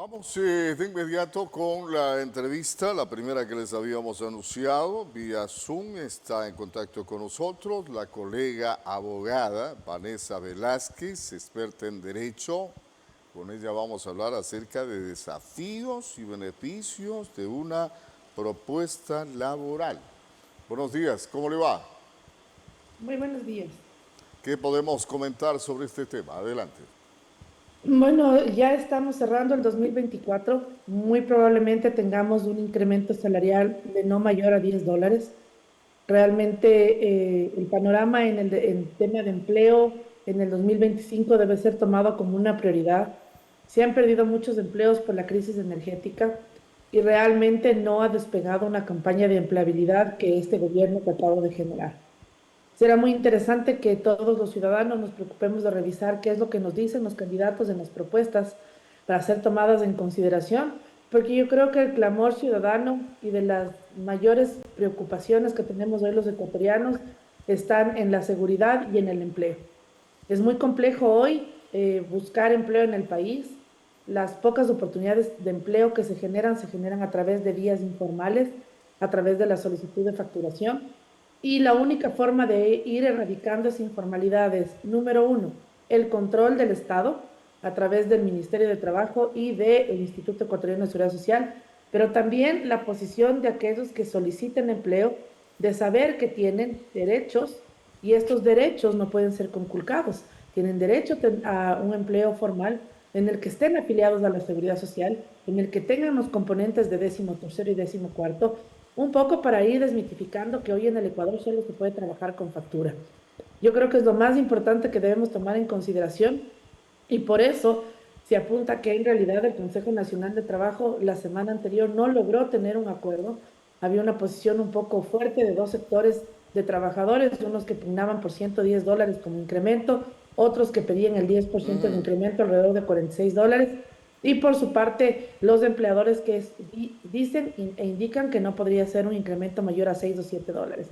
Vamos de inmediato con la entrevista, la primera que les habíamos anunciado. Vía Zoom está en contacto con nosotros la colega abogada Vanessa Velázquez, experta en Derecho. Con ella vamos a hablar acerca de desafíos y beneficios de una propuesta laboral. Buenos días, ¿cómo le va? Muy buenos días. ¿Qué podemos comentar sobre este tema? Adelante. Bueno, ya estamos cerrando el 2024. Muy probablemente tengamos un incremento salarial de no mayor a $10. Realmente el panorama en tema de empleo en el 2025 debe ser tomado como una prioridad. Se han perdido muchos empleos por la crisis energética y realmente no ha despegado una campaña de empleabilidad que este gobierno ha tratado de generar. Será muy interesante que todos los ciudadanos nos preocupemos de revisar qué es lo que nos dicen los candidatos en las propuestas para ser tomadas en consideración, porque yo creo que el clamor ciudadano y de las mayores preocupaciones que tenemos hoy los ecuatorianos están en la seguridad y en el empleo. Es muy complejo hoy buscar empleo en el país. Las pocas oportunidades de empleo que se generan a través de vías informales, a través de la solicitud de facturación. Y la única forma de ir erradicando esa informalidad es, número uno, el control del Estado a través del Ministerio de Trabajo y del Instituto Ecuatoriano de Seguridad Social, pero también la posición de aquellos que soliciten empleo, de saber que tienen derechos y estos derechos no pueden ser conculcados. Tienen derecho a un empleo formal en el que estén afiliados a la seguridad social, en el que tengan los componentes de 13º y 14º, un poco para ir desmitificando que hoy en el Ecuador solo se puede trabajar con factura. Yo creo que es lo más importante que debemos tomar en consideración y por eso se apunta que en realidad el Consejo Nacional de Trabajo la semana anterior no logró tener un acuerdo. Había una posición un poco fuerte de dos sectores de trabajadores, unos que pugnaban por $110 como incremento, otros que pedían el 10% de incremento, alrededor de $46. Y por su parte, los empleadores que dicen e indican que no podría ser un incremento mayor a $6 o $7.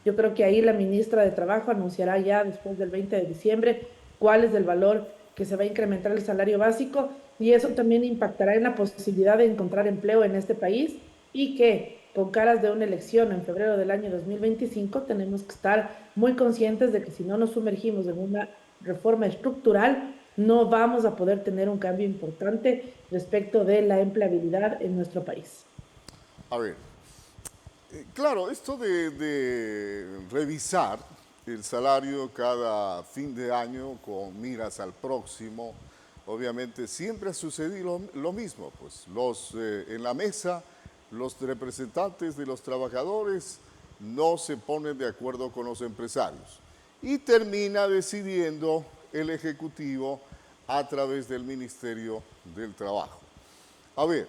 Yo creo que ahí la ministra de Trabajo anunciará ya después del 20 de diciembre cuál es el valor que se va a incrementar el salario básico y eso también impactará en la posibilidad de encontrar empleo en este país y que con caras de una elección en febrero del año 2025 tenemos que estar muy conscientes de que si no nos sumergimos en una reforma estructural, no vamos a poder tener un cambio importante respecto de la empleabilidad en nuestro país. A ver, claro, esto de revisar el salario cada fin de año con miras al próximo, obviamente siempre ha sucedido lo mismo, pues en la mesa los representantes de los trabajadores no se ponen de acuerdo con los empresarios y termina decidiendo el Ejecutivo a través del Ministerio del Trabajo. A ver,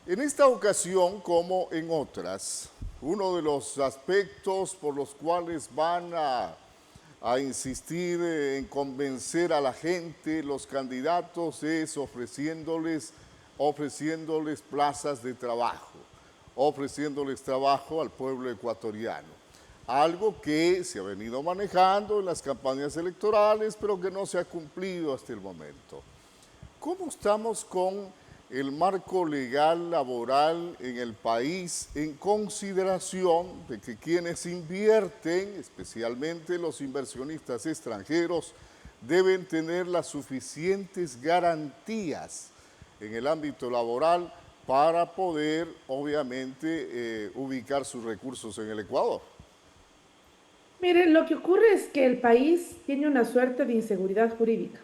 en esta ocasión, como en otras, uno de los aspectos por los cuales van a insistir en convencer a la gente, los candidatos, es ofreciéndoles plazas de trabajo, ofreciéndoles trabajo al pueblo ecuatoriano. Algo que se ha venido manejando en las campañas electorales, pero que no se ha cumplido hasta el momento. ¿Cómo estamos con el marco legal laboral en el país en consideración de que quienes invierten, especialmente los inversionistas extranjeros, deben tener las suficientes garantías en el ámbito laboral para poder, obviamente, ubicar sus recursos en el Ecuador? Mire, lo que ocurre es que el país tiene una suerte de inseguridad jurídica.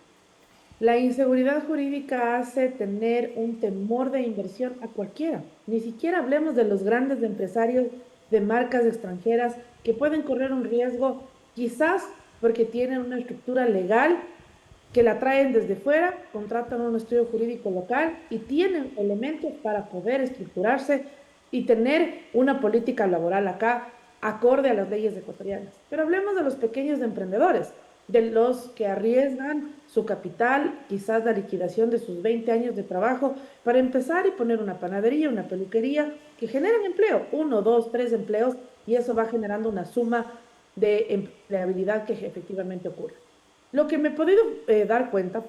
La inseguridad jurídica hace tener un temor de inversión a cualquiera. Ni siquiera hablemos de los grandes empresarios de marcas extranjeras que pueden correr un riesgo, quizás porque tienen una estructura legal que la traen desde fuera, contratan un estudio jurídico local y tienen elementos para poder estructurarse y tener una política laboral acá acorde a las leyes ecuatorianas. Pero hablemos de los pequeños emprendedores, de los que arriesgan su capital, quizás la liquidación de sus 20 años de trabajo, para empezar y poner una panadería, una peluquería, que generan empleo, uno, dos, tres empleos, y eso va generando una suma de empleabilidad que efectivamente ocurre. Lo que me he podido dar cuenta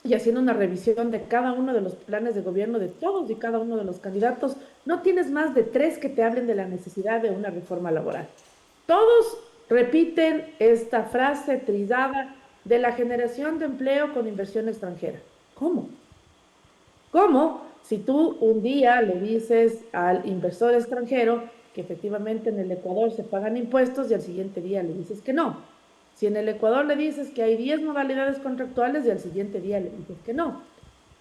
y haciendo una revisión de cada uno de los planes de gobierno de todos y cada uno de los candidatos, no tienes más de tres que te hablen de la necesidad de una reforma laboral. Todos repiten esta frase trizada de la generación de empleo con inversión extranjera. ¿Cómo? ¿Cómo? Si tú un día le dices al inversor extranjero que efectivamente en el Ecuador se pagan impuestos y al siguiente día le dices que no. Si en el Ecuador le dices que hay 10 modalidades contractuales y al siguiente día le dices que no.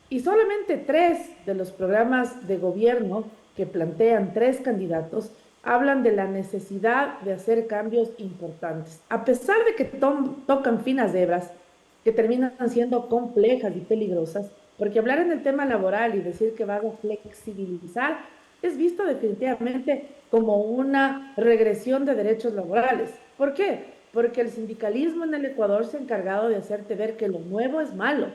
Y solamente tres de los programas de gobierno que plantean tres candidatos hablan de la necesidad de hacer cambios importantes. A pesar de que tocan finas hebras, que terminan siendo complejas y peligrosas, porque hablar en el tema laboral y decir que vas a flexibilizar es visto definitivamente como una regresión de derechos laborales. ¿Por qué? Porque el sindicalismo en el Ecuador se ha encargado de hacerte ver que lo nuevo es malo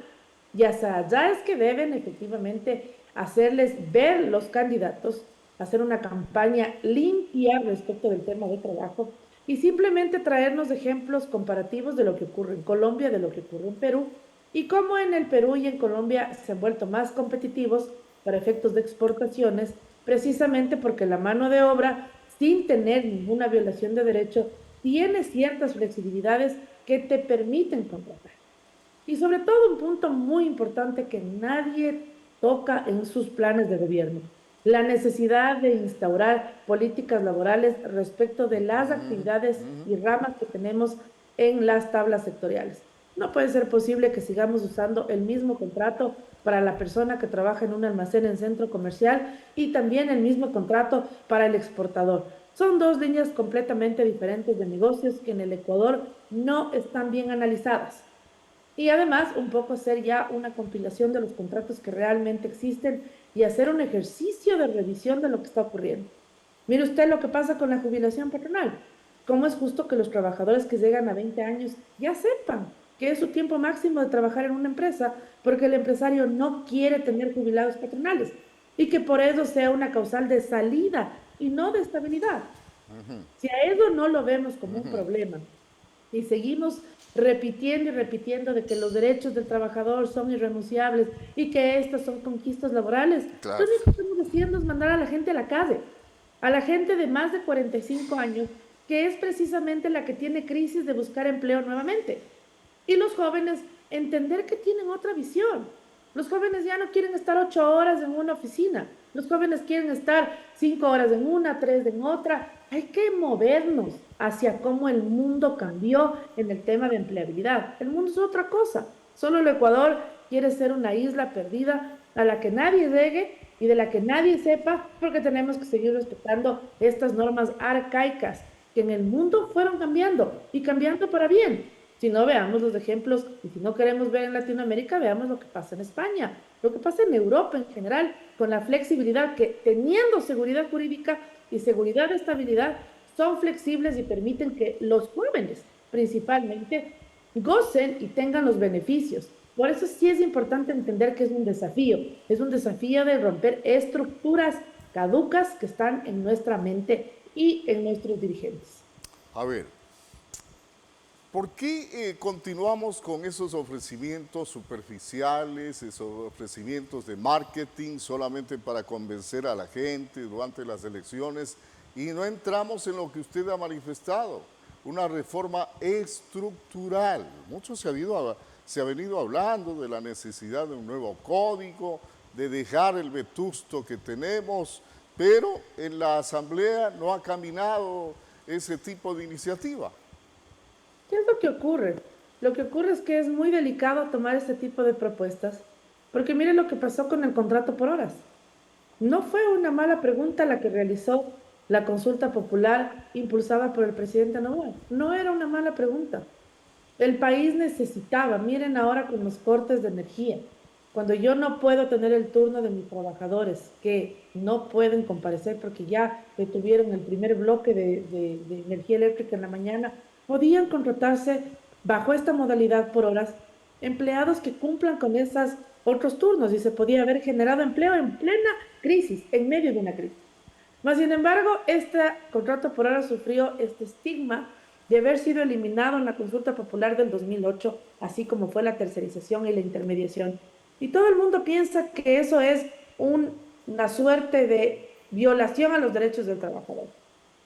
y hasta allá es que deben efectivamente hacerles ver los candidatos, hacer una campaña limpia respecto del tema de trabajo y simplemente traernos ejemplos comparativos de lo que ocurre en Colombia, de lo que ocurre en Perú y cómo en el Perú y en Colombia se han vuelto más competitivos para efectos de exportaciones, precisamente porque la mano de obra, sin tener ninguna violación de derecho, tiene ciertas flexibilidades que te permiten contratar. Y sobre todo un punto muy importante que nadie toca en sus planes de gobierno, la necesidad de instaurar políticas laborales respecto de las actividades y ramas que tenemos en las tablas sectoriales. No puede ser posible que sigamos usando el mismo contrato para la persona que trabaja en un almacén en centro comercial y también el mismo contrato para el exportador. Son dos líneas completamente diferentes de negocios que en el Ecuador no están bien analizadas. Y además, un poco hacer ya una compilación de los contratos que realmente existen y hacer un ejercicio de revisión de lo que está ocurriendo. Mire usted lo que pasa con la jubilación patronal. ¿Cómo es justo que los trabajadores que llegan a 20 años ya sepan que es su tiempo máximo de trabajar en una empresa porque el empresario no quiere tener jubilados patronales y que por eso sea una causal de salida y no de estabilidad? Si a eso no lo vemos como un problema y seguimos repitiendo y repitiendo de que los derechos del trabajador son irrenunciables y que estas son conquistas laborales, lo Claro. único que estamos haciendo es mandar a la gente a la calle, a la gente de más de 45 años, que es precisamente la que tiene crisis de buscar empleo nuevamente. Y los jóvenes entender que tienen otra visión. Los jóvenes ya no quieren estar 8 horas en una oficina. Los jóvenes quieren estar 5 horas en una, tres en otra. Hay que movernos hacia cómo el mundo cambió en el tema de empleabilidad. El mundo es otra cosa. Solo el Ecuador quiere ser una isla perdida a la que nadie llegue y de la que nadie sepa, porque tenemos que seguir respetando estas normas arcaicas que en el mundo fueron cambiando y cambiando para bien. Si no, veamos los ejemplos, y si no queremos ver en Latinoamérica, veamos lo que pasa en España, lo que pasa en Europa en general, con la flexibilidad que teniendo seguridad jurídica y seguridad de estabilidad, son flexibles y permiten que los jóvenes principalmente gocen y tengan los beneficios. Por eso sí es importante entender que es un desafío de romper estructuras caducas que están en nuestra mente y en nuestros dirigentes. A ver, ¿por qué continuamos con esos ofrecimientos superficiales, esos ofrecimientos de marketing solamente para convencer a la gente durante las elecciones y no entramos en lo que usted ha manifestado, una reforma estructural? Mucho se ha venido hablando de la necesidad de un nuevo código, de dejar el vetusto que tenemos, pero en la Asamblea no ha caminado ese tipo de iniciativa. ¿Qué es lo que ocurre? Lo que ocurre es que es muy delicado tomar este tipo de propuestas, porque mire lo que pasó con el contrato por horas. No fue una mala pregunta la que realizó la consulta popular impulsada por el presidente Novoa. No era una mala pregunta. El país necesitaba, miren ahora con los cortes de energía, cuando yo no puedo tener el turno de mis trabajadores que no pueden comparecer porque ya detuvieron el primer bloque de energía eléctrica en la mañana, podían contratarse bajo esta modalidad por horas empleados que cumplan con esos otros turnos y se podía haber generado empleo en plena crisis, en medio de una crisis. Mas, sin embargo, este contrato por hora sufrió este estigma de haber sido eliminado en la consulta popular del 2008, así como fue la tercerización y la intermediación. Y todo el mundo piensa que eso es una suerte de violación a los derechos del trabajador.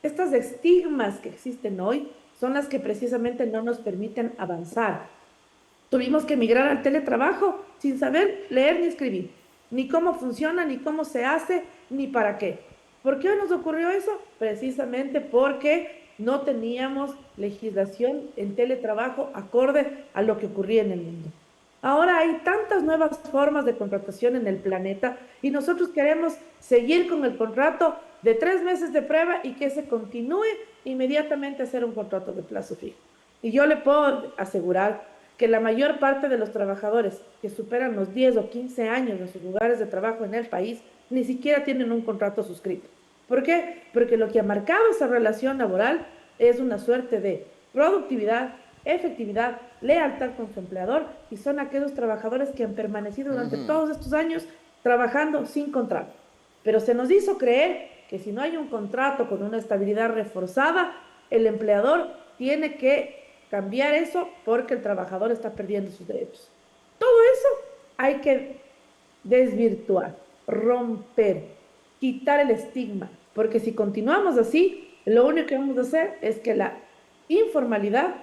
Estas estigmas que existen hoy son las que precisamente no nos permiten avanzar. Tuvimos que migrar al teletrabajo sin saber leer ni escribir, ni cómo funciona, ni cómo se hace, ni para qué. ¿Por qué nos ocurrió eso? Precisamente porque no teníamos legislación en teletrabajo acorde a lo que ocurría en el mundo. Ahora hay tantas nuevas formas de contratación en el planeta y nosotros queremos seguir con el contrato de 3 meses de prueba y que se continúe inmediatamente a hacer un contrato de plazo fijo. Y yo le puedo asegurar que la mayor parte de los trabajadores que superan los 10 o 15 años en sus lugares de trabajo en el país ni siquiera tienen un contrato suscrito. ¿Por qué? Porque lo que ha marcado esa relación laboral es una suerte de productividad, efectividad, lealtad con su empleador y son aquellos trabajadores que han permanecido durante todos estos años trabajando sin contrato. Pero se nos hizo creer que si no hay un contrato con una estabilidad reforzada, el empleador tiene que cambiar eso porque el trabajador está perdiendo sus derechos. Todo eso hay que desvirtuar, romper, quitar el estigma, porque si continuamos así, lo único que vamos a hacer es que la informalidad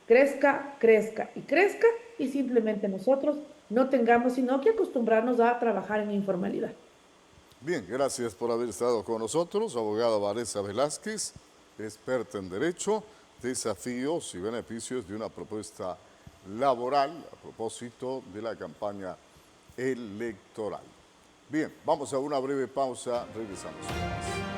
crezca, crezca y crezca y simplemente nosotros no tengamos sino que acostumbrarnos a trabajar en informalidad. Bien, gracias por haber estado con nosotros, abogada Vanessa Velázquez, experta en Derecho, desafíos y beneficios de una propuesta laboral a propósito de la campaña electoral. Bien, vamos a una breve pausa, regresamos con más.